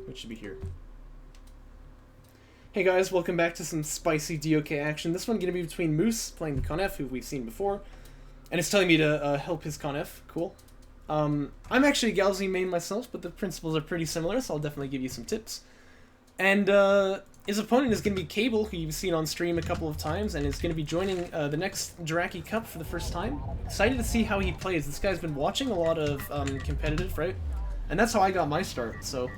which should be here. Hey guys, welcome back to some spicy DOK action. This one going to be between Moose, playing the Conf, who we've seen before, and it's telling me to help his Conf. Cool. I'm actually a Galsy main myself, but the principles are pretty similar, so I'll definitely give you some tips. And his opponent is going to be Cabel, who you've seen on stream a couple of times, and is going to be joining the next Jiraki Cup for the first time. Excited to see how he plays. This guy's been watching a lot of competitive, right? And that's how I got my start, so...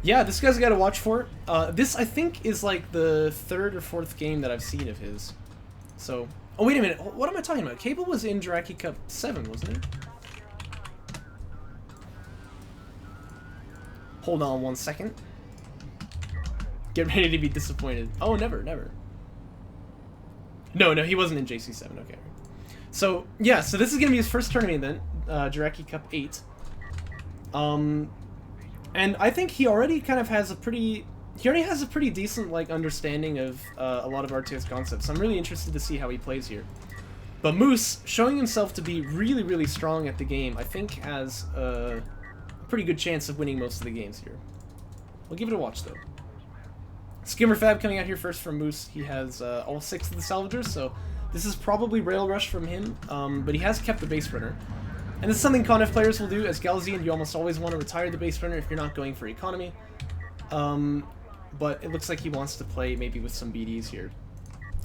yeah, this guy's got to watch for. This, I think, is like the third or fourth game that I've seen of his. So... oh, wait a minute. What am I talking about? Cabel was in Jiraki Cup 7, wasn't he? Hold on one second. Get ready to be disappointed. Oh, never. No, he wasn't in JC7. Okay. So, yeah, so this is going to be his first tournament event, Jiraki Cup 8. And I think he already kind of has a pretty... he already has a pretty decent, like, understanding of a lot of RTS concepts. I'm really interested to see how he plays here. But Moose, showing himself to be really, really strong at the game, I think has a pretty good chance of winning most of the games here. We'll give it a watch, though. Skimmer Fab coming out here first from Moose. He has all 6 of the salvagers, so this is probably Rail Rush from him, but he has kept the base runner. And this is something Conf players will do. As Galzian, you almost always want to retire the base runner if you're not going for economy. But it looks like he wants to play maybe with some BDs here.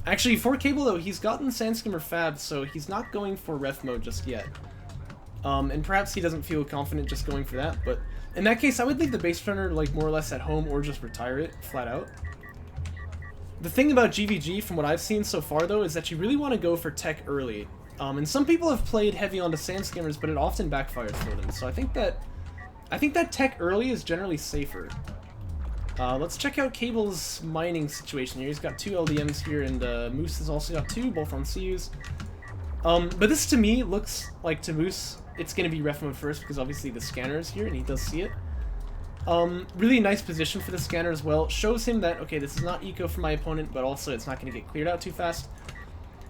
Actually, for Cabel, though, he's gotten Sandskimmer Fab, so he's not going for ref mode just yet. And perhaps he doesn't feel confident just going for that, but in that case, I would leave the base runner, like, more or less at home, or just retire it, flat out. The thing about GVG, from what I've seen so far, though, is that you really want to go for tech early. And some people have played heavy onto Sandskimmers, but it often backfires for them, so I think that tech early is generally safer. Let's check out Cabel's mining situation here. He's got 2 LDMs here, and Moose has also got 2, both on CUs. But this, to me, looks like to Moose, it's going to be ref mode first, because obviously the scanner is here, and he does see it. Really nice position for the scanner as well. Shows him that, okay, this is not eco for my opponent, but also it's not going to get cleared out too fast.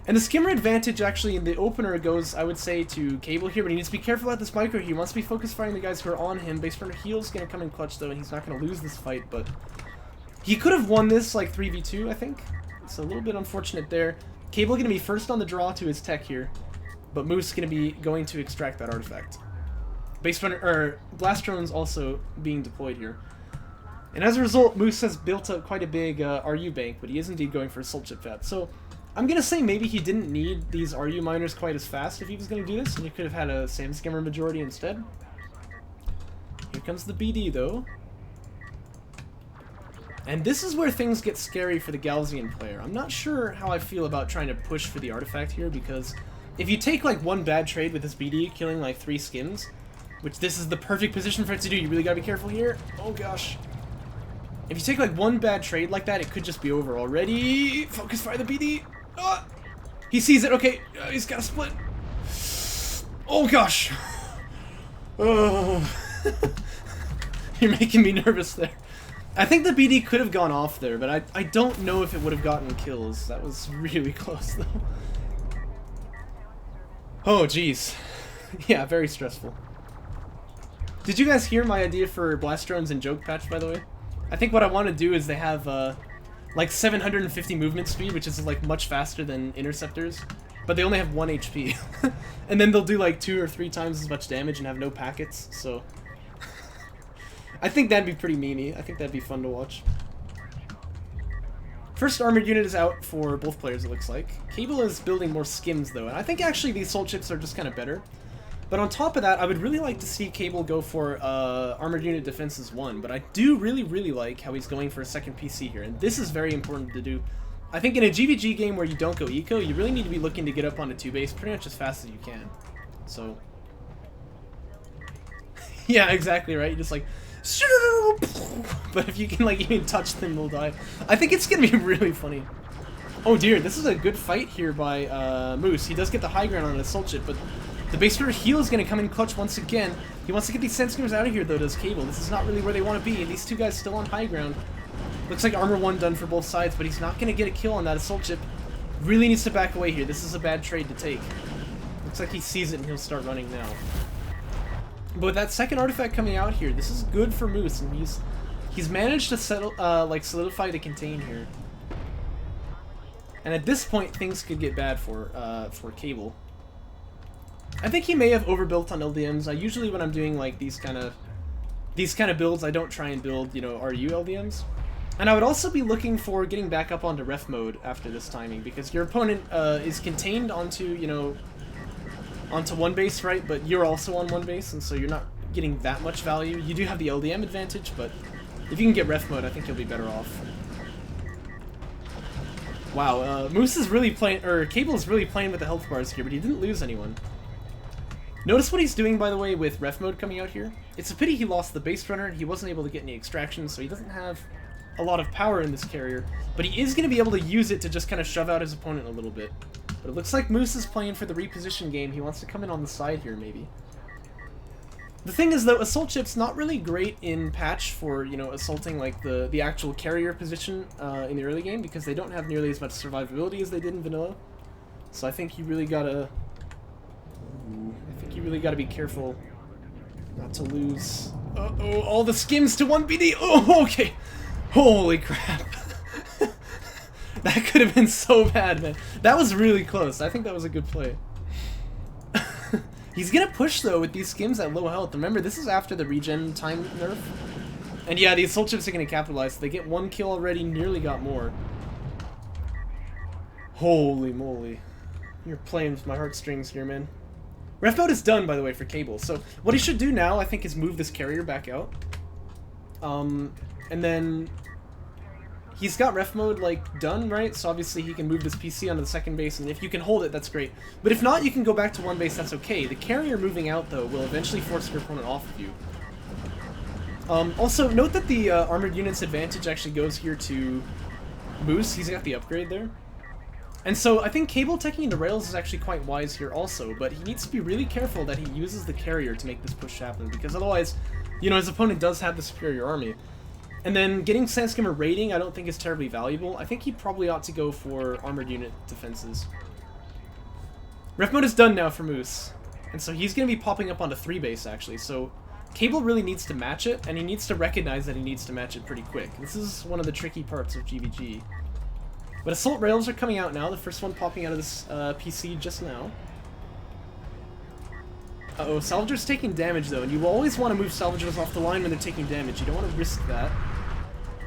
And the skimmer advantage, actually, in the opener goes, I would say, to Cabel here, but he needs to be careful about this micro. He wants to be focused firing the guys who are on him. Base runner heal's going to come in clutch, though, and he's not going to lose this fight, but he could have won this, like, 3v2, I think. It's a little bit unfortunate there. Cabel going to be first on the draw to his tech here, but Moose going to be going to extract that artifact. Base runner, or blast drones also being deployed here. And as a result, Moose has built up quite a big RU bank, but he is indeed going for a Soul Chip Fab. So I'm going to say maybe he didn't need these RU miners quite as fast if he was going to do this, and he could have had a Sandskimmer majority instead. Here comes the BD, though. And this is where things get scary for the Galzian player. I'm not sure how I feel about trying to push for the artifact here, because if you take like one bad trade with this BD, killing like 3 skims, which this is the perfect position for it to do, you really gotta be careful here. Oh gosh. If you take like one bad trade like that, it could just be over already. Focus fire the BD. Ah! He sees it, okay, he's got a split. Oh gosh. Oh. You're making me nervous there. I think the BD could have gone off there, but I don't know if it would have gotten kills. That was really close, though. Oh, jeez. Yeah, very stressful. Did you guys hear my idea for blast drones and joke patch, by the way? I think what I want to do is they have, like 750 movement speed, which is, like, much faster than interceptors, but they only have 1 HP. And then they'll do, like, 2 or 3 times as much damage and have no packets, so... I think that'd be pretty memey. I think that'd be fun to watch. First armored unit is out for both players, it looks like. Cabel is building more skims, though, and I think actually these soul chips are just kind of better. But on top of that, I would really like to see Cabel go for armored unit defenses 1, but I do really like how he's going for a second PC here, and this is very important to do. I think in a GVG game where you don't go eco, you really need to be looking to get up onto 2 base pretty much as fast as you can. So... yeah, exactly, right? You just like... but if you can like even touch them, they'll die. I think it's gonna be really funny. Oh dear, this is a good fight here by Moose. He does get the high ground on an assault chip, but the base runner heal is gonna come in clutch once again. He wants to get these Sandskimmers out of here though, does Cabel. This is not really where they want to be. These 2 guys still on high ground. Looks like armor 1 done for both sides, but he's not gonna get a kill on that assault chip. Really needs to back away here. This is a bad trade to take. Looks like he sees it and he'll start running now. But with that second artifact coming out here, this is good for Moose, and he's managed to settle like solidify the contain here. And at this point, things could get bad for Cabel. I think he may have overbuilt on LDMs. I usually, when I'm doing like these kind of builds, I don't try and build, you know, RU LDMs. And I would also be looking for getting back up onto ref mode after this timing, because your opponent is contained onto, you know, onto one base, right? But you're also on one base, and so you're not getting that much value. You do have the LDM advantage, but if you can get ref mode, I think you'll be better off. Wow, Moose is really playing, or Cabel is really playing with the health bars here, but he didn't lose anyone. Notice what he's doing, by the way, with ref mode coming out here. It's a pity he lost the base runner, and he wasn't able to get any extractions, so he doesn't have a lot of power in this carrier. But he is going to be able to use it to just kind of shove out his opponent a little bit. But it looks like Moose is playing for the reposition game. He wants to come in on the side here, maybe. The thing is, though, Assault Chip's not really great in patch for, you know, assaulting, like, the actual carrier position in the early game, because they don't have nearly as much survivability as they did in Vanilla. So I think you really gotta... be careful not to lose. Uh-oh, all the skims to 1 BD! Oh, okay! Holy crap. That could have been so bad, man. That was really close. I think that was a good play. He's gonna push, though, with these skims at low health. Remember, this is after the regen time nerf. And yeah, the Assault Chips are gonna capitalize. They get 1 kill already, nearly got more. Holy moly. You're playing with my heartstrings here, man. Ref mode is done, by the way, for Cabel. So what he should do now, I think, is move this carrier back out. And then he's got ref mode, like, done, right? So obviously he can move this PC onto the second base, and if you can hold it, that's great. But if not, you can go back to one base, that's okay. The carrier moving out, though, will eventually force your opponent off of you. Also, note that the armored unit's advantage actually goes here to Moose. He's got the upgrade there. And so I think Cabel taking into rails is actually quite wise here also, but he needs to be really careful that he uses the carrier to make this push happen, because otherwise, you know, his opponent does have the superior army. And then getting Sandskimmer raiding I don't think is terribly valuable. I think he probably ought to go for armored unit defenses. Ref mode is done now for Moose, and so he's going to be popping up onto 3 base actually, so Cabel really needs to match it, and he needs to recognize that he needs to match it pretty quick. This is one of the tricky parts of GVG. But Assault Rails are coming out now, the first one popping out of this PC just now. Uh-oh, Salvager's taking damage though, and you always want to move Salvagers off the line when they're taking damage. You don't want to risk that.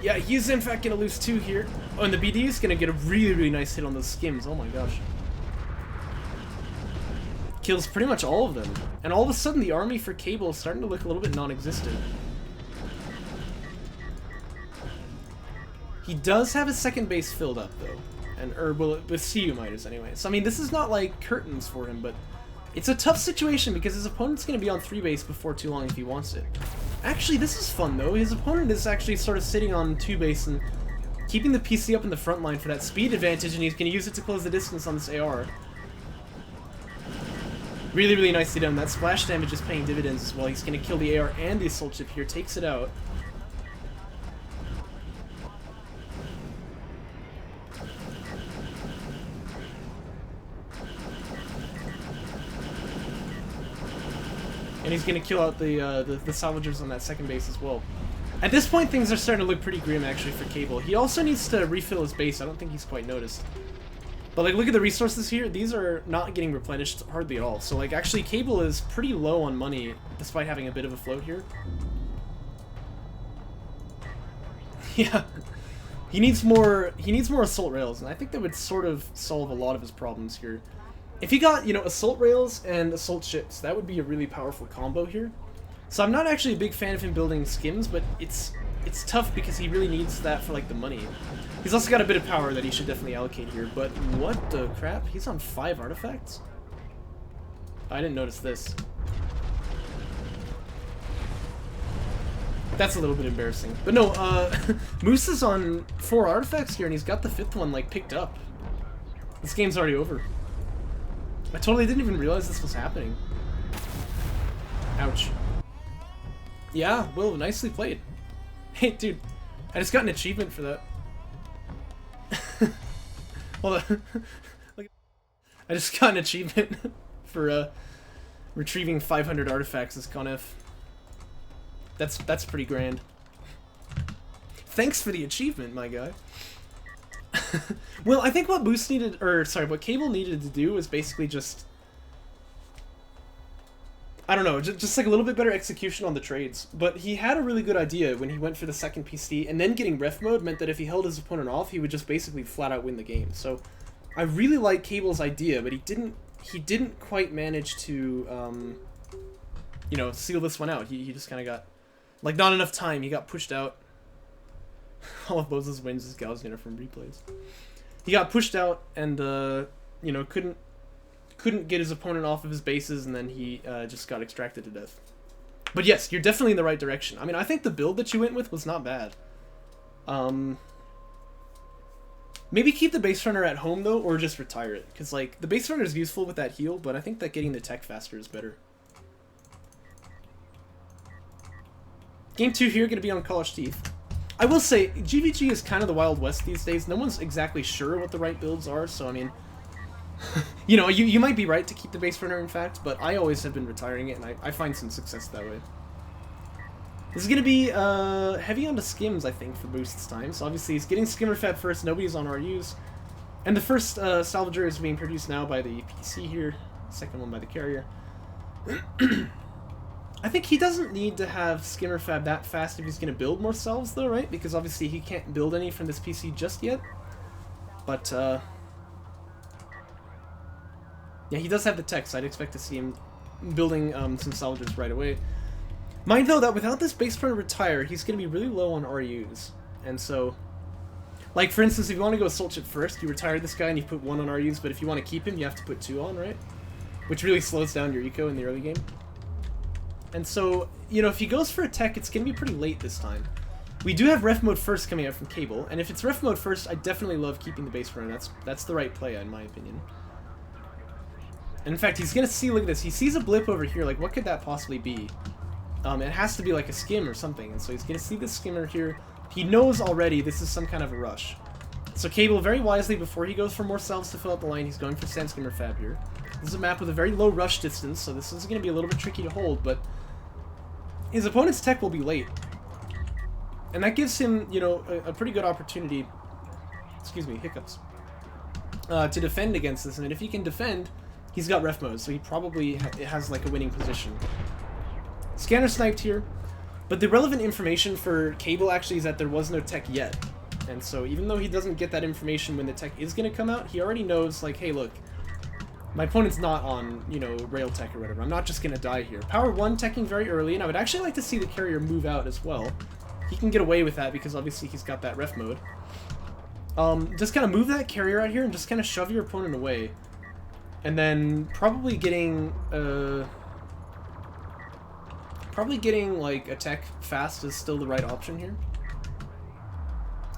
Yeah, he's in fact going to lose 2 here. Oh, and the BD is going to get a really, really nice hit on those skims. Oh my gosh. Kills pretty much all of them. And all of a sudden the army for Cabel is starting to look a little bit non-existent. He does have his second base filled up, though. And, or, well, with CU Miters, anyway. So, I mean, this is not, like, curtains for him, but it's a tough situation because his opponent's going to be on 3 base before too long if he wants it. Actually, this is fun, though. His opponent is actually sort of sitting on 2 base and keeping the PC up in the front line for that speed advantage, and he's going to use it to close the distance on this AR. Really, really nicely done. That splash damage is paying dividends as well. He's going to kill the AR and the Assault Chip here, takes it out. And he's going to kill out the Salvagers on that second base as well. At this point, things are starting to look pretty grim, actually, for Cabel. He also needs to refill his base. I don't think he's quite noticed. But, like, look at the resources here. These are not getting replenished hardly at all. So, like, actually, Cabel is pretty low on money, despite having a bit of a float here. Yeah. He needs more Assault Rails, and I think that would sort of solve a lot of his problems here. If he got, you know, Assault Rails and Assault Ships, that would be a really powerful combo here. So I'm not actually a big fan of him building skims, but it's tough because he really needs that for, like, the money. He's also got a bit of power that he should definitely allocate here, but what the crap? He's on 5 artifacts? I didn't notice this. That's a little bit embarrassing. But no, Moose is on 4 artifacts here, and he's got the 5th one, like, picked up. This game's already over. I totally didn't even realize this was happening. Ouch. Yeah, Will, nicely played. Hey, dude, I just got an achievement for that. Hold on. I just got an achievement for retrieving 500 artifacts as ConF. That's pretty grand. Thanks for the achievement, my guy. Well, I think what Moose needed, or sorry, what Cabel needed to do was basically just, I don't know, just like a little bit better execution on the trades. But he had a really good idea when he went for the second PC, and then getting ref mode meant that if he held his opponent off, he would just basically flat out win the game. So I really like Cabel's idea, but he didn't quite manage to, you know, seal this one out. He just kind of got, like, not enough time. He got pushed out. All of Moses wins is Gaussian from replays. He got pushed out and, you know, couldn't get his opponent off of his bases, and then he just got extracted to death. But yes, you're definitely in the right direction. I mean, I think the build that you went with was not bad. Maybe keep the base runner at home, though, or just retire it. Because, like, the base runner is useful with that heal, but I think that getting the tech faster is better. Game 2 here, going to be on College Teeth. I will say, GVG is kind of the Wild West these days. No one's exactly sure what the right builds are, so I mean, you know, you might be right to keep the base runner, in fact, but I always have been retiring it, and I find some success that way. This is going to be heavy onto skims, I think, for Moose this time. So obviously he's getting skimmer fab first, nobody's on RUs. And the first salvager is being produced now by the PC here, second one by the carrier. I think he doesn't need to have skimmer fab that fast if he's going to build more salves, though, right? Because obviously he can't build any from this PC just yet. But, yeah, he does have the tech, so I'd expect to see him building some salvagers right away. Mind, though, that without this base runner retire, he's going to be really low on RUs. And so, like, for instance, if you want to go Assault Chip first, you retire this guy and you put 1 on RUs, but if you want to keep him, you have to put 2 on, right? Which really slows down your eco in the early game. And so, you know, if he goes for a tech, it's going to be pretty late this time. We do have ref mode first coming out from Cabel, and if it's ref mode first, I definitely love keeping the base runner. That's the right play, in my opinion. And in fact, he's going to see, look at this, he sees a blip over here, like, what could that possibly be? It has to be like a skim or something, and so he's going to see this skimmer here. He knows already this is some kind of a rush. So Cabel, very wisely, before he goes for more salves to fill out the line, he's going for Sand Skimmer Fab here. This is a map with a very low rush distance, so this is going to be a little bit tricky to hold, but his opponent's tech will be late. And that gives him, you know, a pretty good opportunity, excuse me, hiccups, to defend against this. And if he can defend, he's got ref mode, so he probably has like a winning position. Scanner sniped here, but the relevant information for Cabel actually is that there was no tech yet. And so even though he doesn't get that information when the tech is going to come out, he already knows, like, hey, look, my opponent's not on, you know, rail tech or whatever. I'm not just going to die here. Power 1 teching very early, and I would actually like to see the carrier move out as well. He can get away with that because obviously he's got that ref mode. Just kind of move that carrier out here and just kind of shove your opponent away. And then probably getting like a tech fast is still the right option here.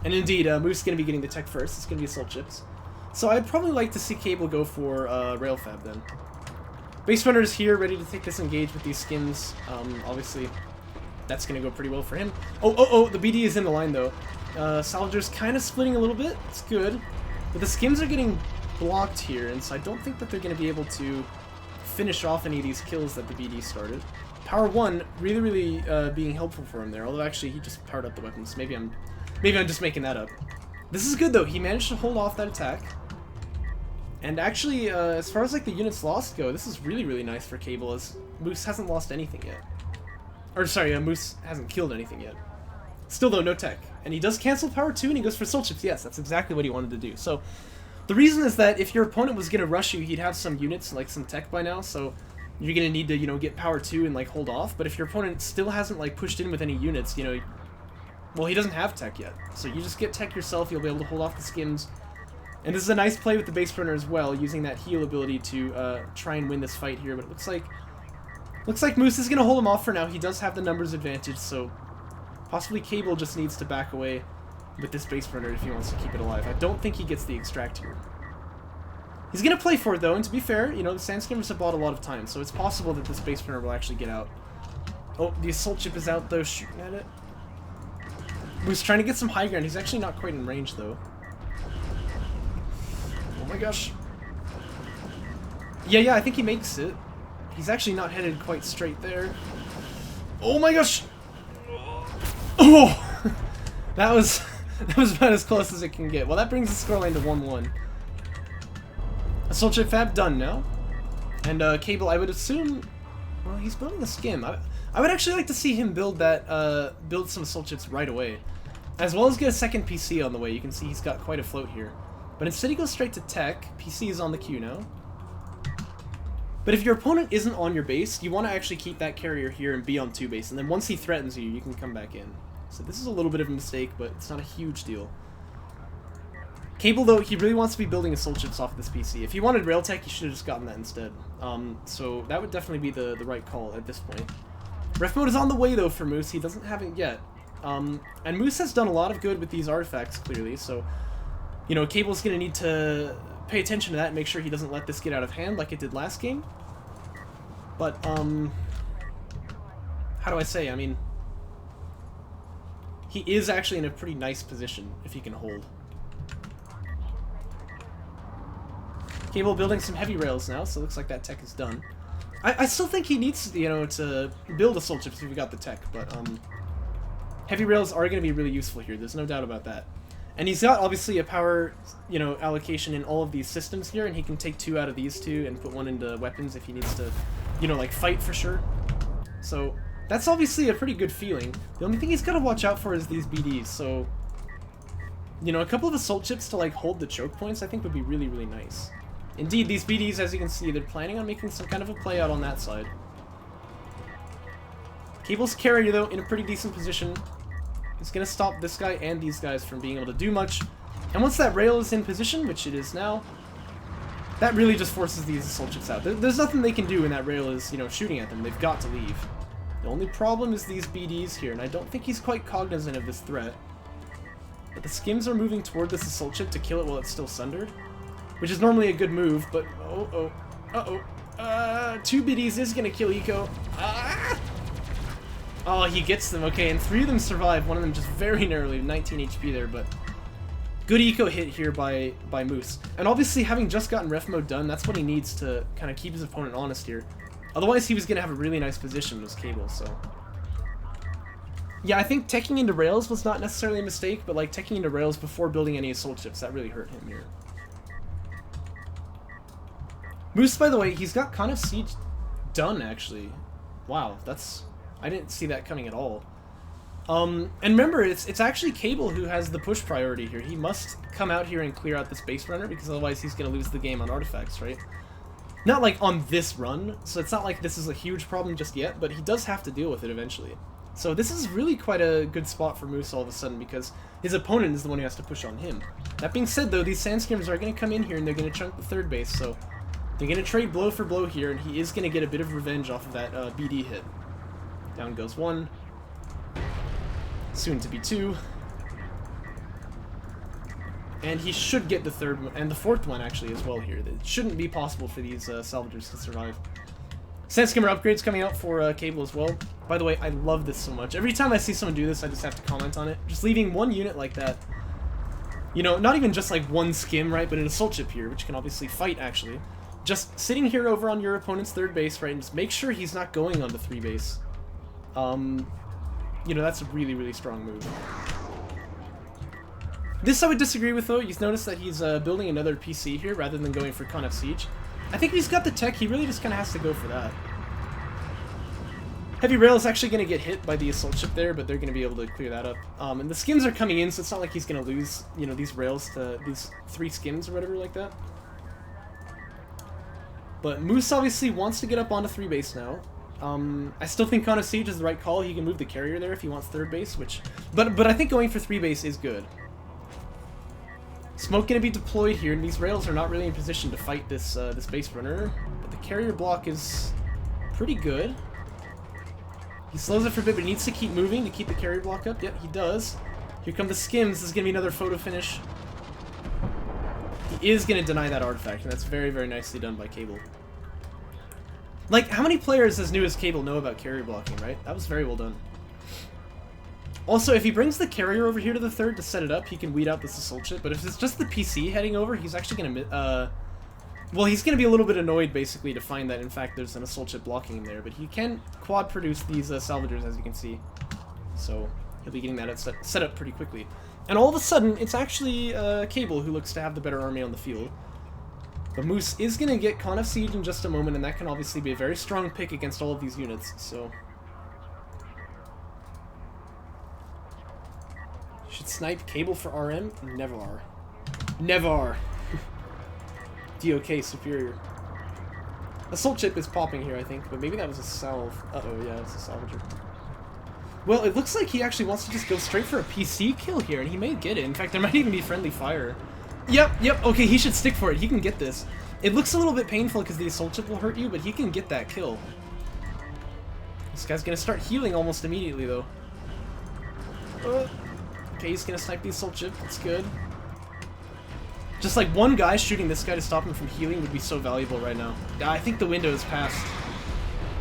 And indeed, Moose is going to be getting the tech first. It's going to be Assault Chips. So I'd probably like to see Cabel go for Rail Fab then. Base Runner is here, ready to take this engage with these skins. Obviously, that's going to go pretty well for him. Oh, the BD is in the line though. Salvager's kind of splitting a little bit. It's good. But the skims are getting blocked here, and so I don't think that they're going to be able to finish off any of these kills that the BD started. Power 1 really being helpful for him there, although actually he just powered up the weapons. Maybe I'm just making that up. This is good though. He managed to hold off that attack. And actually, as far as like the units lost go, this is really nice for Cabel, as Moose hasn't lost anything yet. Or sorry, Moose hasn't killed anything yet. Still though, no tech. And he does cancel power 2 and he goes for Soul Chips. Yes, that's exactly what he wanted to do. So the reason is that if your opponent was going to rush you, he'd have some units, like some tech by now, so you're going to need to, you know, get power 2 and like hold off. But if your opponent still hasn't like pushed in with any units, you know, well, he doesn't have tech yet. So you just get tech yourself, you'll be able to hold off the skims. And this is a nice play with the base runner as well, using that heal ability to try and win this fight here. But it looks like Moose is going to hold him off for now. He does have the numbers advantage, so possibly Cabel just needs to back away with this base runner if he wants to keep it alive. I don't think he gets the extract here. He's going to play for it though, and to be fair, you know, the Sand Skimmers have bought a lot of time, so it's possible that this base runner will actually get out. Oh, the Assault Chip is out though, shooting at it. Moose trying to get some high ground. He's actually not quite in range though. Oh my gosh. Yeah, I think he makes it. He's actually not headed quite straight there. Oh my gosh! Oh! that was about as close as it can get. Well, that brings the scoreline to 1-1. Assault ship fab done now. And Cabel, I would assume... Well, he's building a skim. I would actually like to see him build that, build some assault ships right away. As well as get a second PC on the way. You can see he's got quite a float here. But instead he goes straight to tech. PC is on the queue now. But if your opponent isn't on your base, you want to actually keep that carrier here and be on 2 base. And then once he threatens you, you can come back in. So this is a little bit of a mistake, but it's not a huge deal. Cabel, though, he really wants to be building assault ships off of this PC. If he wanted rail tech, he should have just gotten that instead. So that would definitely be the right call at this point. Ref mode is on the way, though, for Moose. He doesn't have it yet. And Moose has done a lot of good with these artifacts, clearly. So, you know, Cabel's going to need to pay attention to that and make sure he doesn't let this get out of hand like it did last game. But, how do I say? I mean, he is actually in a pretty nice position if he can hold. Cabel building some heavy rails now, so it looks like that tech is done. I still think he needs, you know, to build assault ships if we got the tech, but, heavy rails are going to be really useful here, there's no doubt about that. And he's got, obviously, a power, you know, allocation in all of these systems here, and he can take 2 out of these 2 and put 1 into weapons if he needs to, you know, like, fight for sure. So, that's obviously a pretty good feeling. The only thing he's got to watch out for is these BDs, so... You know, a couple of assault ships to, like, hold the choke points I think would be really, really nice. Indeed, these BDs, as you can see, they're planning on making some kind of a play out on that side. Cabel's carrier, though, in a pretty decent position. It's going to stop this guy and these guys from being able to do much. And once that rail is in position, which it is now, that really just forces these assault ships out. There's nothing they can do when that rail is, you know, shooting at them. They've got to leave. The only problem is these BDs here, and I don't think he's quite cognizant of this threat. But the skims are moving toward this assault ship to kill it while it's still sundered, which is normally a good move, but... Uh-oh. 2 BDs is going to kill Eco. Ah! Oh, he gets them. Okay, and 3 of them survive. One of them just very narrowly, 19 HP there, but good eco hit here by Moose. And obviously, having just gotten ref mode done, that's what he needs to kind of keep his opponent honest here. Otherwise, he was going to have a really nice position with Cabel, so... Yeah, I think teching into rails was not necessarily a mistake, but like teching into rails before building any assault ships, that really hurt him here. Moose, by the way, he's got Con of Siege done, actually. Wow, that's... I didn't see that coming at all. And remember, it's actually Cabel who has the push priority here. He must come out here and clear out this base runner, because otherwise he's going to lose the game on artifacts, right? Not like on this run, so it's not like this is a huge problem just yet, but he does have to deal with it eventually. So this is really quite a good spot for Moose all of a sudden, because his opponent is the one who has to push on him. That being said, though, these Sandskimmers are going to come in here and they're going to chunk the 3rd base, so they're going to trade blow for blow here, and he is going to get a bit of revenge off of that BD hit. Down goes 1. Soon to be 2. And he should get the 3rd one, and the 4th one actually as well here. It shouldn't be possible for these salvagers to survive. Sandskimmer upgrades coming out for Cabel as well. By the way, I love this so much. Every time I see someone do this, I just have to comment on it. Just leaving 1 unit like that. You know, not even just like 1 skim, right, but an assault ship here, which can obviously fight, actually. Just sitting here over on your opponent's 3rd base, right, and just make sure he's not going on the 3 base. You know, that's a really, really strong move. This I would disagree with, though. You've noticed that he's building another PC here rather than going for Con of Siege. I think he's got the tech. He really just kind of has to go for that. Heavy Rail is actually going to get hit by the assault ship there, but they're going to be able to clear that up. And the skims are coming in, so it's not like he's going to lose, you know, these rails to these 3 skims or whatever like that. But Moose obviously wants to get up onto 3 base now. I still think Con of Siege is the right call. He can move the carrier there if he wants 3rd base, which... But I think going for 3 base is good. Smoke going to be deployed here, and these rails are not really in position to fight this this base runner. But the carrier block is pretty good. He slows it for a bit, but he needs to keep moving to keep the carrier block up. Yep, he does. Here come the skims. This is going to be another photo finish. He is going to deny that artifact, and that's very, very nicely done by Cabel. Like, how many players as new as Cabel know about carrier blocking, right? That was very well done. Also, if he brings the carrier over here to the 3rd to set it up, he can weed out this assault ship, but if it's just the PC heading over, he's actually going to, well, he's going to be a little bit annoyed, basically, to find that, in fact, there's an assault ship blocking him there, but he can quad produce these salvagers, as you can see. So, He'll be getting that set up pretty quickly. And all of a sudden, it's actually Cabel who looks to have the better army on the field. But Moose is going to get Con of Siege in just a moment, and that can obviously be a very strong pick against all of these units, so... Should snipe Cabel for RM? Never. Never! DOK superior. Assault chip is popping here, I think, but maybe that was a salve. Uh-oh, yeah, it's a salvager. Well, it looks like he actually wants to just go straight for a PC kill here, and he may get it. In fact, there might even be friendly fire. Yep, okay, he should stick for it. He can get this. It looks a little bit painful because the assault chip will hurt you, but he can get that kill. This guy's gonna start healing almost immediately, though. Okay, he's gonna snipe the assault chip. That's good. Just like one guy shooting this guy to stop him from healing would be so valuable right now. I think the window is passed.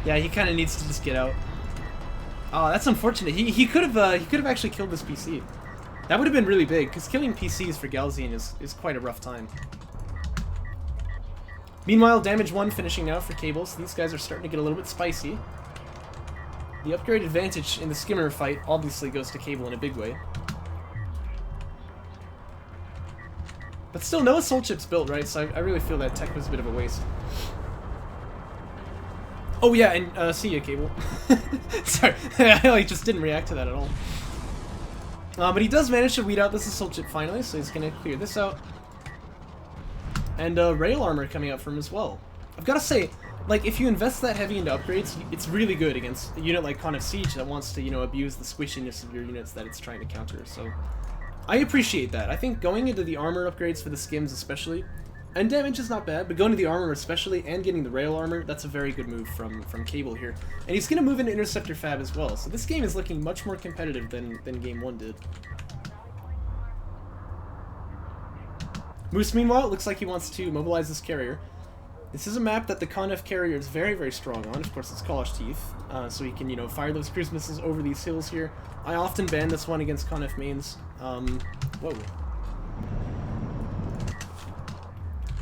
Yeah, he kind of needs to just get out. Oh, that's unfortunate. He could have actually killed this PC. That would have been really big, because killing PCs for Galzian is quite a rough time. Meanwhile, damage 1 finishing now for Cabel, so these guys are starting to get a little bit spicy. The upgrade advantage in the skimmer fight obviously goes to Cabel in a big way. But still, no assault chips built, right? So I really feel that tech was a bit of a waste. Oh yeah, and see ya, Cabel. Sorry, I just didn't react to that at all. But he does manage to weed out this assault chip finally, so he's gonna clear this out. And rail armor coming out from him as well. I've gotta say, like, if you invest that heavy into upgrades, it's really good against a unit like Con of Siege that wants to, you know, abuse the squishiness of your units that it's trying to counter, so... I appreciate that. I think going into the armor upgrades for the skims especially, and damage is not bad, but going to the armor especially, and getting the rail armor, that's a very good move from Cabel here. And he's going to move into Interceptor Fab as well, so this game is looking much more competitive than Game 1 did. Moose, meanwhile, it looks like he wants to mobilize this carrier. This is a map that the Con-F carrier is very, very strong on. Of course, it's Kalash Teeth, so he can, you know, fire those cruise missiles over these hills here. I often ban this one against Con-F mains. Whoa.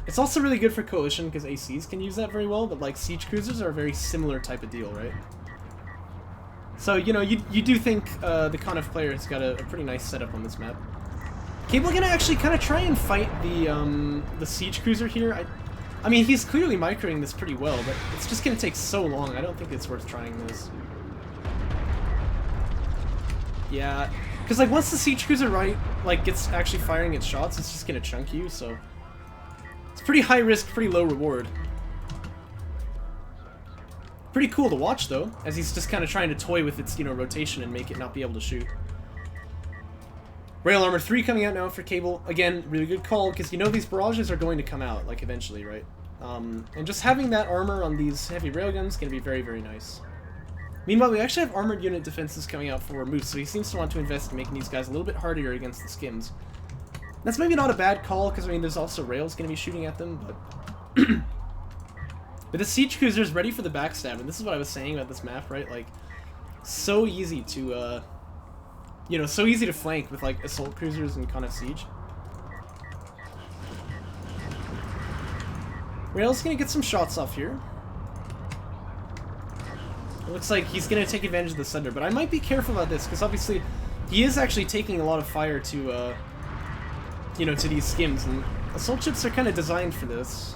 It's also really good for Coalition, because ACs can use that very well, but, like, siege cruisers are a very similar type of deal, right? So, you know, you do think the Con-F player has got a pretty nice setup on this map. Cabel gonna actually kind of try and fight the siege cruiser here. I mean, he's clearly microing this pretty well, but it's just gonna take so long. I don't think it's worth trying this. Yeah, because like once the siege cruiser gets actually firing its shots, it's just gonna chunk you. So it's pretty high risk, pretty low reward. Pretty cool to watch though, as he's just kind of trying to toy with its, you know, rotation and make it not be able to shoot. Rail Armor 3 coming out now for Cabel. Again, really good call, because you know these barrages are going to come out, like, eventually, right? And just having that armor on these heavy railguns is going to be very, very nice. Meanwhile, we actually have armored unit defenses coming out for Moose, so he seems to want to invest in making these guys a little bit harder against the skims. That's maybe not a bad call, because, I mean, there's also rails going to be shooting at them, but... But the siege cruiser is ready for the backstab, and this is what I was saying about this map, right? Like, so easy to, you know, so easy to flank with, like, assault cruisers and Con of Siege. Rail's gonna get some shots off here. It looks like he's gonna take advantage of the thunder, but I might be careful about this, because obviously he is actually taking a lot of fire to, you know, to these skims, and assault chips are kind of designed for this.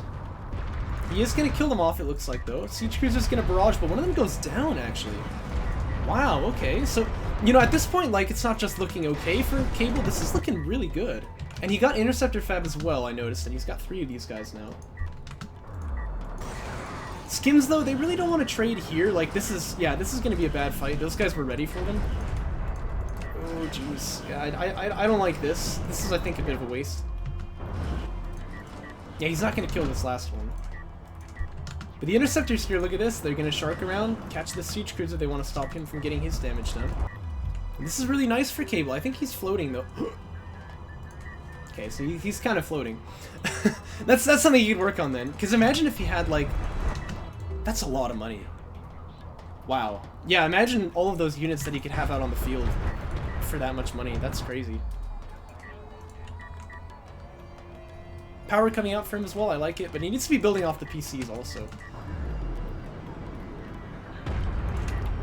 He is gonna kill them off, it looks like, though. Siege cruiser's gonna barrage, but one of them goes down, actually. Wow, okay, so... You know, at this point, like, it's not just looking okay for Cabel, this is looking really good. And he got Interceptor Fab as well, I noticed, and he's got 3 of these guys now. Skims, though, they really don't want to trade here. Like, this is, yeah, this is going to be a bad fight. Those guys were ready for them. Oh, jeez. Yeah, I don't like this. This is, I think, a bit of a waste. Yeah, he's not going to kill this last one. But the Interceptors here, look at this. They're going to shark around, catch the siege cruiser. They want to stop him from getting his damage done. And this is really nice for Cabel. I think he's floating, though. Okay, so he's kind of floating. That's something you could work on, then. Because imagine if he had, like... That's a lot of money. Wow. Yeah, imagine all of those units that he could have out on the field for that much money. That's crazy. Power coming out for him as well, I like it, but he needs to be building off the PCs also.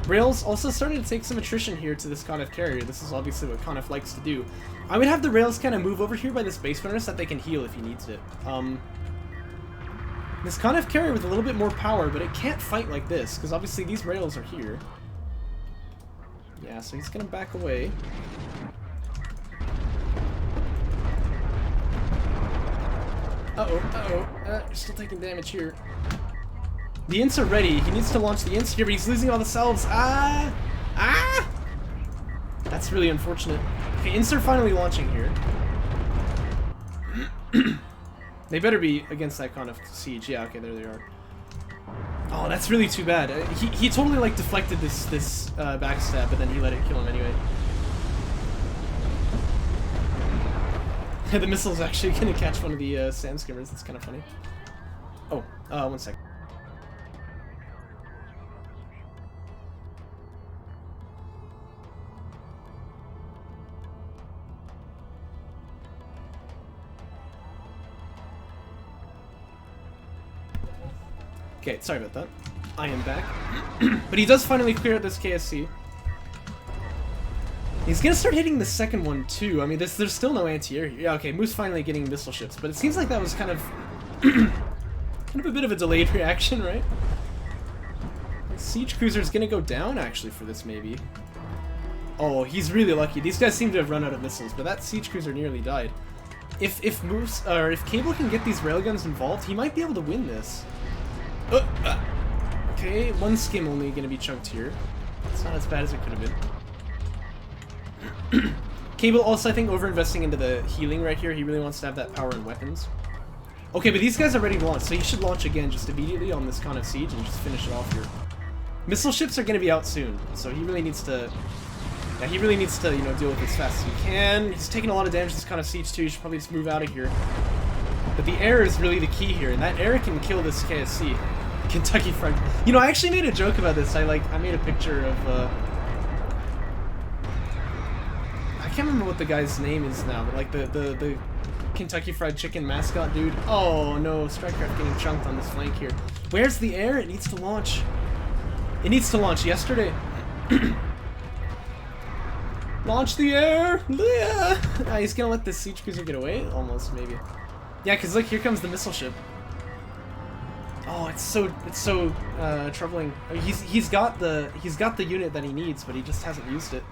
Rails also starting to take some attrition here to this Conif carrier. This is obviously what Conif likes to do. I would have the Rails kind of move over here by this base runner so that they can heal if he needs it. This Conif carrier with a little bit more power, but it can't fight like this, because obviously these Rails are here. Yeah, so he's gonna back away. You're still taking damage here. The ints are ready. He needs to launch the ints here, but he's losing all the selves. That's really unfortunate. Okay, ints are finally launching here. They better be against that kind of siege. Yeah, okay, there they are. Oh, that's really too bad. He totally like deflected this backstab, but then he let it kill him anyway. The missile's actually gonna catch one of the sand skimmers. That's kind of funny. Oh, 1 sec. Okay, sorry about that. I am back. But he does finally clear out this KSC. He's gonna start hitting the second one too. I mean, there's still no anti-air here. Yeah, okay, Moose finally getting missile ships, but it seems like that was kind of a bit of a delayed reaction, right? The siege cruiser's gonna go down actually for this maybe. Oh, he's really lucky. These guys seem to have run out of missiles, but that siege cruiser nearly died. If Moose or if Cabel can get these railguns involved, he might be able to win this. Okay, one skim only gonna be chunked here. It's not as bad as it could have been. Cabel also, I think, over-investing into the healing right here. He really wants to have that power and weapons. Okay, but these guys are ready to launch, so he should launch again just immediately on this kind of siege and just finish it off here. Missile ships are gonna be out soon, so he really needs to... Yeah, he really needs to, you know, deal with it as fast as he can. He's taking a lot of damage this kind of siege too. He should probably just move out of here. But the air is really the key here, and that air can kill this KSC. Kentucky Fried. You know, I actually made a joke about this. I made a picture of, I can't remember what the guy's name is now, but like the Kentucky Fried Chicken mascot dude. Oh no, Strikecraft getting chunked on this flank here. Where's the air? It needs to launch. It needs to launch yesterday. Launch the air! Yeah! He's gonna let this siege cruiser get away? Almost, maybe. Yeah, because look, here comes the missile ship. Oh, it's so troubling. He's got the unit that he needs, but he just hasn't used it.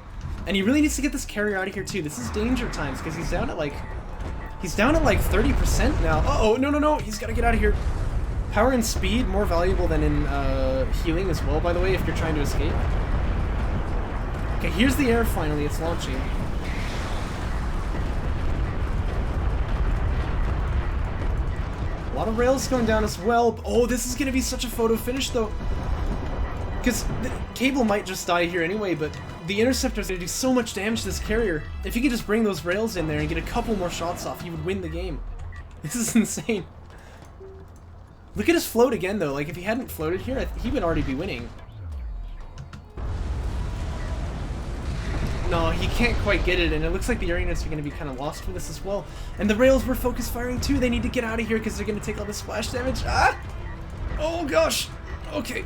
And he really needs to get this carrier out of here too. This is danger times because he's down at like 30% now. Uh-oh, no, he's got to get out of here. Power and speed more valuable than in healing as well, by the way, if you're trying to escape. Okay, here's the air finally. It's launching. A lot of rails going down as well. Oh, this is going to be such a photo finish, though. Because the Cabel might just die here anyway, but the interceptor's going to do so much damage to this carrier. If he could just bring those rails in there and get a couple more shots off, he would win the game. This is insane. Look at his float again, though. Like, if he hadn't floated here, he would already be winning. No, he can't quite get it, and it looks like the air units are going to be kind of lost for this as well. And the rails were focus firing too. They need to get out of here because they're going to take all the splash damage. Ah! Oh gosh. Okay.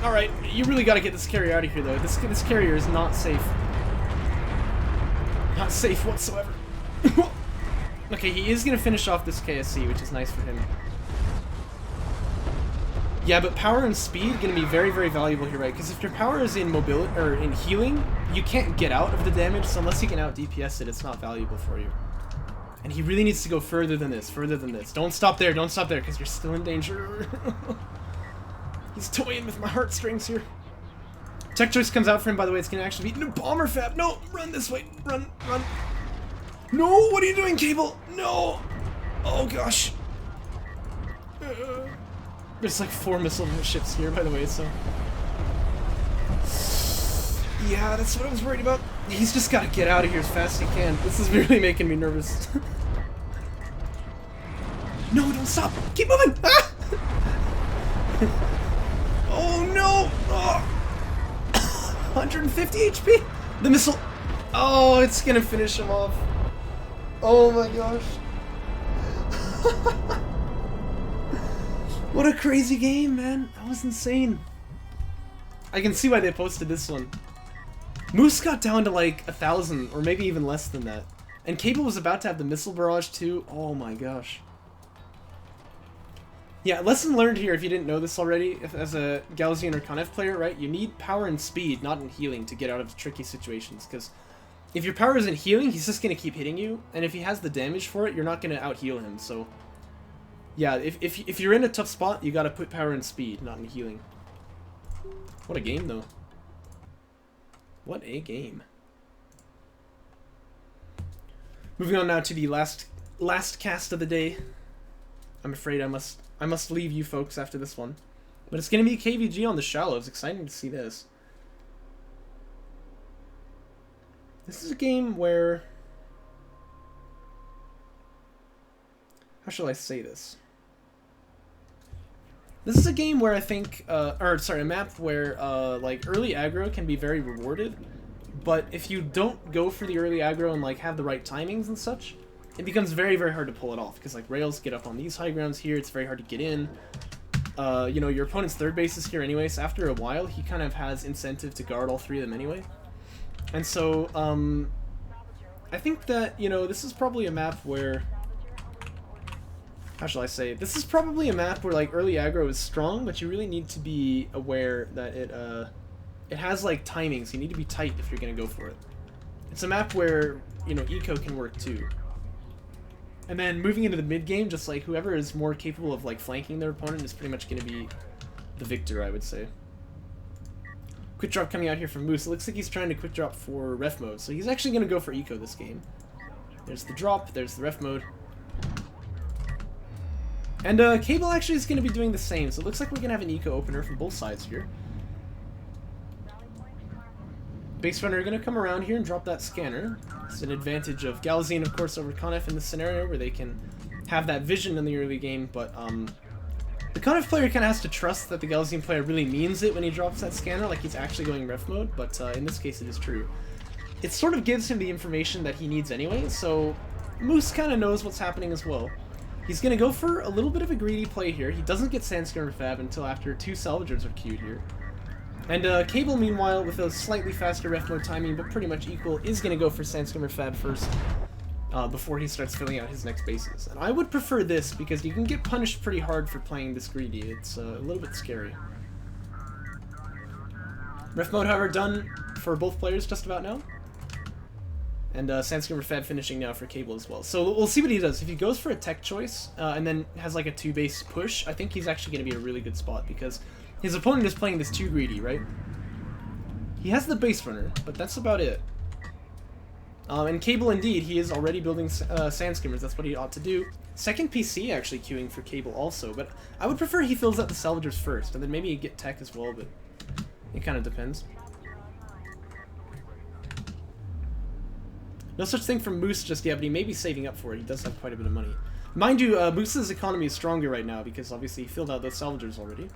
All right. You really got to get this carrier out of here, though. This carrier is not safe. Not safe whatsoever. Okay, he is going to finish off this KSC, which is nice for him. Yeah, but power and speed going to be very, very valuable here, right? Because if your power is in mobility or in healing, you can't get out of the damage. So unless you can out DPS it, it's not valuable for you. And he really needs to go further than this. Further than this. Don't stop there. Don't stop there, because you're still in danger. He's toying with my heartstrings here. Tech choice comes out for him. By the way, it's going to actually be no bomber fab. No, run this way. Run. No, what are you doing, Cabel? No. Oh gosh. There's like 4 missile ships here, by the way, so... Yeah, that's what I was worried about. He's just gotta get out of here as fast as he can. This is really making me nervous. No, don't stop! Keep moving! Ah! Oh no! Oh. 150 HP! The missile... Oh, it's gonna finish him off. Oh my gosh. What a crazy game, man. That was insane. I can see why they posted this one. Moose got down to like 1,000, or maybe even less than that. And Cabel was about to have the missile barrage too. Oh my gosh. Yeah, lesson learned here if you didn't know this already, as a Gaussian or Conef player, right? You need power and speed, not in healing, to get out of tricky situations, because if your power isn't healing, he's just going to keep hitting you, and if he has the damage for it, you're not going to out-heal him, so... Yeah, if you're in a tough spot, you gotta put power and speed, not in healing. What a game, though. What a game. Moving on now to the last cast of the day. I'm afraid I must leave you folks after this one. But it's gonna be KVG on the Shallows. Exciting to see this. This is a game where... How shall I say this? This is a game where I think, a map where, like, early aggro can be very rewarded, but if you don't go for the early aggro and, like, have the right timings and such, it becomes very, very hard to pull it off, because, like, rails get up on these high grounds here, it's very hard to get in. You know, your opponent's third base is here anyway, so after a while, he kind of has incentive to guard all three of them anyway. And so, I think that, you know, this is probably a map where... How shall I say? This is probably a map where, like, early aggro is strong, but you really need to be aware that it has, like, timings. You need to be tight if you're gonna go for it. It's a map where, you know, eco can work too. And then moving into the mid game, just like whoever is more capable of, like, flanking their opponent is pretty much gonna be the victor, I would say. Quick drop coming out here from Moose. It looks like he's trying to quick drop for ref mode, so he's actually gonna go for eco this game. There's the drop, there's the ref mode. And Cabel actually is going to be doing the same, so it looks like we're going to have an eco opener from both sides here. Base runner are going to come around here and drop that scanner. It's an advantage of Gaussian, of course, over Conef in this scenario, where they can have that vision in the early game, but the Conef player kind of has to trust that the Gaussian player really means it when he drops that scanner, like he's actually going ref mode, but in this case it is true. It sort of gives him the information that he needs anyway, so Moose kind of knows what's happening as well. He's going to go for a little bit of a greedy play here. He doesn't get Sandstorm Fab until after 2 salvagers are queued here. And Cabel, meanwhile, with a slightly faster ref mode timing, but pretty much equal, is going to go for Sandstorm Fab first before he starts filling out his next bases. And I would prefer this because you can get punished pretty hard for playing this greedy. It's a little bit scary. Ref mode, however, done for both players just about now. And Sandstorm Fab finishing now for Cabel as well. So we'll see what he does. If he goes for a tech choice and then has like a 2-base push, I think he's actually going to be a really good spot because his opponent is playing this too greedy, right? He has the base runner, but that's about it. And Cabel, indeed, he is already building sand skimmers. That's what he ought to do. Second PC actually queuing for Cabel also, but I would prefer he fills out the salvagers first, and then maybe get tech as well, but it kind of depends. No such thing for Moose just yet, but he may be saving up for it. He does have quite a bit of money. Mind you, Moose's economy is stronger right now because obviously he filled out those salvagers already.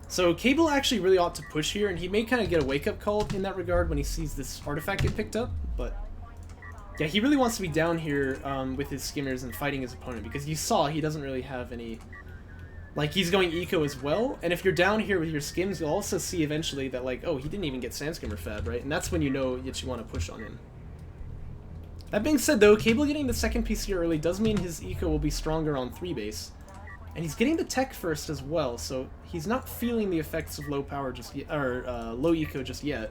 So Cabel actually really ought to push here, and he may kind of get a wake-up call in that regard when he sees this artifact get picked up, but yeah, he really wants to be down here with his skimmers and fighting his opponent because you saw he doesn't really have any... Like, he's going eco as well, and if you're down here with your skims, you'll also see eventually that, like, oh, he didn't even get Sand Skimmer Fab, right? And that's when you know that you want to push on him. That being said, though, Cabel getting the second PC early does mean his eco will be stronger on 3-base. And he's getting the tech first as well, so he's not feeling the effects of low power just yet, or low eco just yet.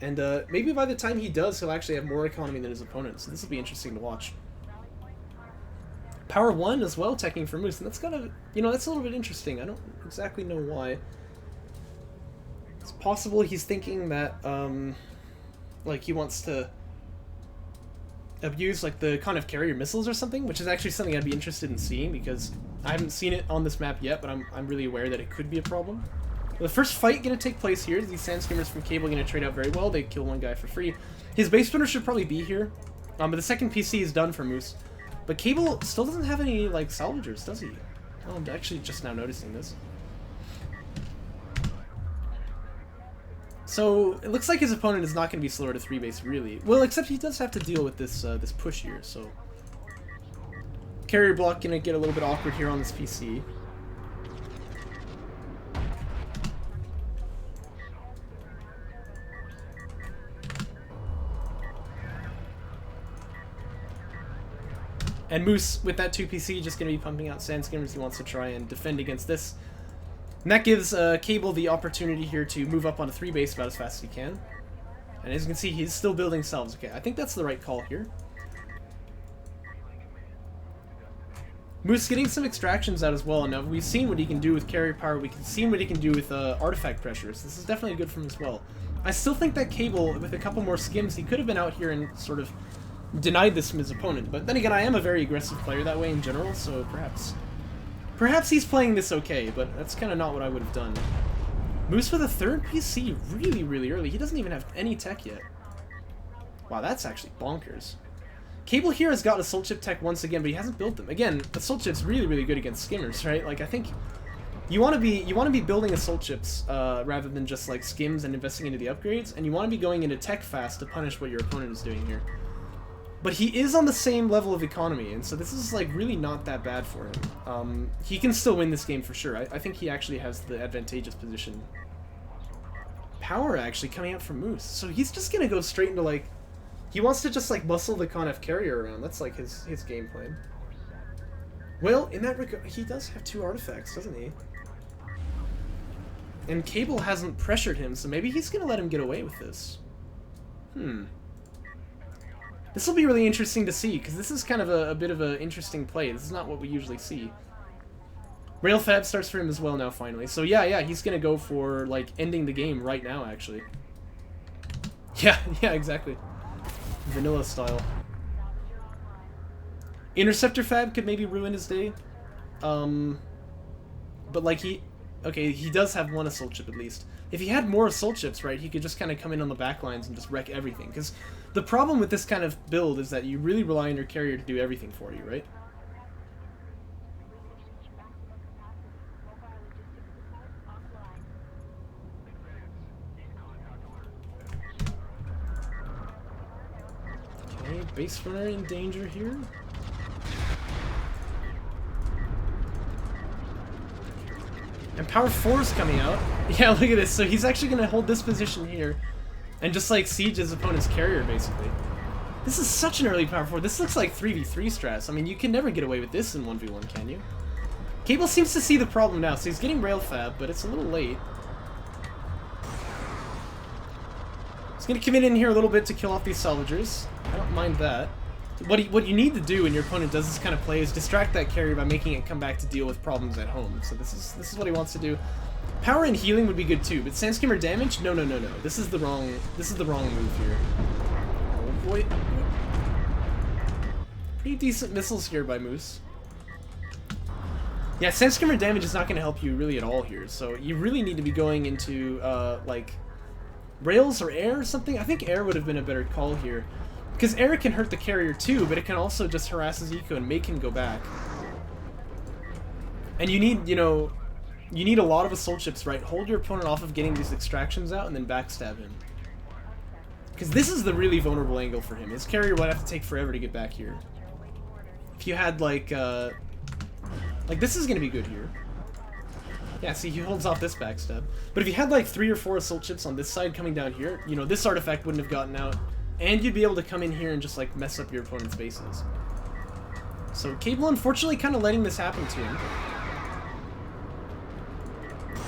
And maybe by the time he does, he'll actually have more economy than his opponent, so this will be interesting to watch. Power 1 as well, teching for Moose, and that's kind of, you know, that's a little bit interesting. I don't exactly know why. It's possible he's thinking that, like, he wants to abuse, like, the kind of carrier missiles or something, which is actually something I'd be interested in seeing, because I haven't seen it on this map yet, but I'm really aware that it could be a problem. The first fight going to take place here. These Sand Skimmers from Cabel going to trade out very well. They kill one guy for free. His base runner should probably be here, but the second PC is done for Moose. But Cabel still doesn't have any, like, salvagers, does he? Oh, I'm actually just now noticing this. So, it looks like his opponent is not going to be slower to 3-base, really. Well, except he does have to deal with this this push here, so... Carrier block going to get a little bit awkward here on this PC. And Moose, with that 2PC, just going to be pumping out Sand Skimmers. He wants to try and defend against this. And that gives Cabel the opportunity here to move up onto 3 base about as fast as he can. And as you can see, he's still building salves. Okay, I think that's the right call here. Moose getting some extractions out as well. Now, we've seen what he can do with carrier power. We've seen what he can do with artifact pressures. This is definitely good from him as well. I still think that Cabel, with a couple more skims, he could have been out here and sort of denied this from his opponent. But then again, I am a very aggressive player that way in general, so perhaps he's playing this okay, but that's kind of not what I would have done. Moose with a 3rd PC really, really early. He doesn't even have any tech yet. Wow, that's actually bonkers. Cabel here has got Assault Chip tech once again, but he hasn't built them. Again, Assault Chip's really, really good against skimmers, right? Like, I think you want to be building Assault Chips rather than just like skims and investing into the upgrades, and you want to be going into tech fast to punish what your opponent is doing here. But he is on the same level of economy, and so this is like really not that bad for him. He can still win this game for sure. I think he actually has the advantageous position. Power actually coming out from Moose, so he's just gonna go straight into like, he wants to just like muscle the Con-F carrier around. That's like his game plan. Well, in that regard, he does have 2 artifacts, doesn't he? And Cabel hasn't pressured him, so maybe he's gonna let him get away with this. This will be really interesting to see, because this is kind of a bit of an interesting play. This is not what we usually see. Rail Fab starts for him as well now, finally. So yeah, he's going to go for, like, ending the game right now, actually. Yeah, exactly. Vanilla style. Interceptor Fab could maybe ruin his day. But, like, okay, he does have 1 Assault Chip at least. If he had more Assault Chips, right, he could just kind of come in on the back lines and just wreck everything. Because the problem with this kind of build is that you really rely on your carrier to do everything for you, right? Okay, base runner in danger here. And Power 4 is coming out. Yeah, look at this. So he's actually going to hold this position here and just, like, siege his opponent's carrier, basically. This is such an early Power 4. This looks like 3v3 strats. I mean, you can never get away with this in 1v1, can you? Cabel seems to see the problem now, so he's getting Rail Fab, but it's a little late. He's going to commit in here a little bit to kill off these salvagers. I don't mind that. What you need to do when your opponent does this kind of play is distract that carrier by making it come back to deal with problems at home. So this is what he wants to do. Power and healing would be good too, but Sand Skimmer damage? No. This is the wrong move here. Oh boy. Pretty decent missiles here by Moose. Yeah, Sand Skimmer damage is not going to help you really at all here, so you really need to be going into like rails or air or something. I think air would have been a better call here. Because air can hurt the carrier too, but it can also just harass his eco and make him go back. And you need, you need a lot of Assault Chips, right? Hold your opponent off of getting these extractions out and then backstab him. Because this is the really vulnerable angle for him. His carrier would have to take forever to get back here. If you had, like this is going to be good here. Yeah, see, he holds off this backstab. But if you had, like, 3 or 4 Assault Chips on this side coming down here, this artifact wouldn't have gotten out. And you'd be able to come in here and just, like, mess up your opponent's bases. So, Cabel, unfortunately, kind of letting this happen to him.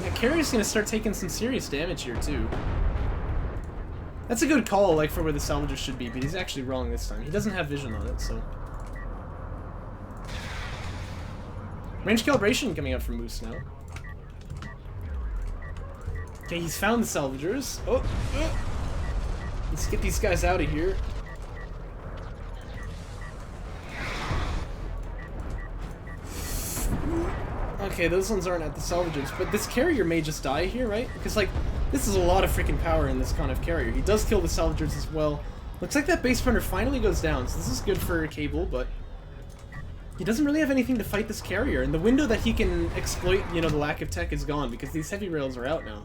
Yeah, carrier's going to start taking some serious damage here, too. That's a good call, like, for where the salvager should be, but he's actually wrong this time. He doesn't have vision on it, so... Range calibration coming out from Moose now. Okay, he's found the salvagers. Oh! Let's get these guys out of here. Okay, those ones aren't at the salvagers, but this carrier may just die here, right? Because, like, this is a lot of freaking power in this Con-F carrier. He does kill the salvagers as well. Looks like that base runner finally goes down, so this is good for Cabel, but he doesn't really have anything to fight this carrier, and the window that he can exploit, the lack of tech is gone, because these heavy rails are out now.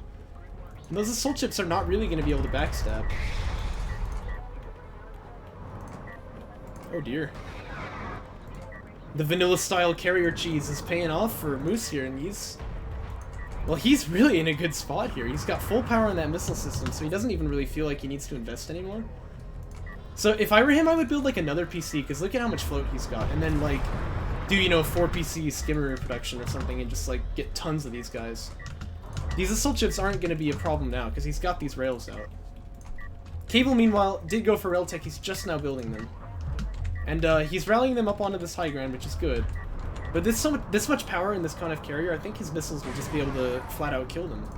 And those Assault Chips are not really going to be able to backstab. Oh dear. The vanilla-style carrier cheese is paying off for Moose here, and he's really in a good spot here. He's got full power on that missile system, so he doesn't even really feel like he needs to invest anymore. So if I were him, I would build like another PC, because look at how much float he's got, and then like do, you know, 4 PC skimmer production or something, and just like get tons of these guys. These assault ships aren't going to be a problem now, because he's got these rails out. Cabel, meanwhile, did go for rail tech. He's just now building them, and he's rallying them up onto this high ground, which is good. But this much power in this kind of carrier, I think his missiles will just be able to flat out kill them.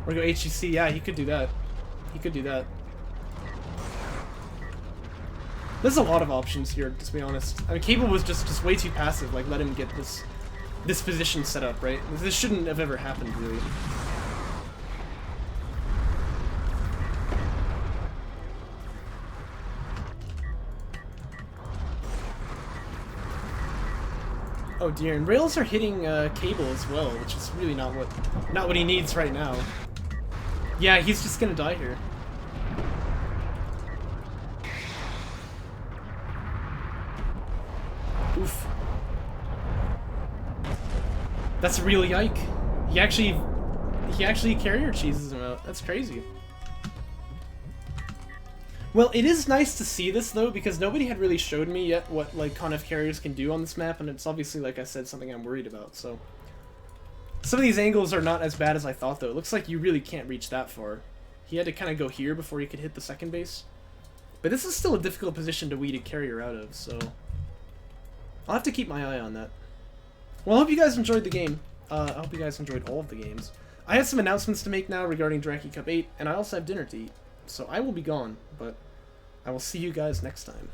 Or go HEC, yeah, he could do that. He could do that. There's a lot of options here, to be honest. I mean, Cabel was just way too passive, like, let him get this position set up, right? This shouldn't have ever happened, really. Oh dear, and rails are hitting Cabel as well, which is really not what he needs right now. Yeah, he's just gonna die here. Oof. That's a real yike. He actually carrier cheeses him out. That's crazy. Well, it is nice to see this, though, because nobody had really showed me yet what, like, Conf carriers can do on this map, and it's obviously, like I said, something I'm worried about, so... Some of these angles are not as bad as I thought, though. It looks like you really can't reach that far. He had to kind of go here before he could hit the second base. But this is still a difficult position to weed a carrier out of, so... I'll have to keep my eye on that. Well, I hope you guys enjoyed the game. I hope you guys enjoyed all of the games. I have some announcements to make now regarding Draki Cup 8, and I also have dinner to eat. So I will be gone, but I will see you guys next time.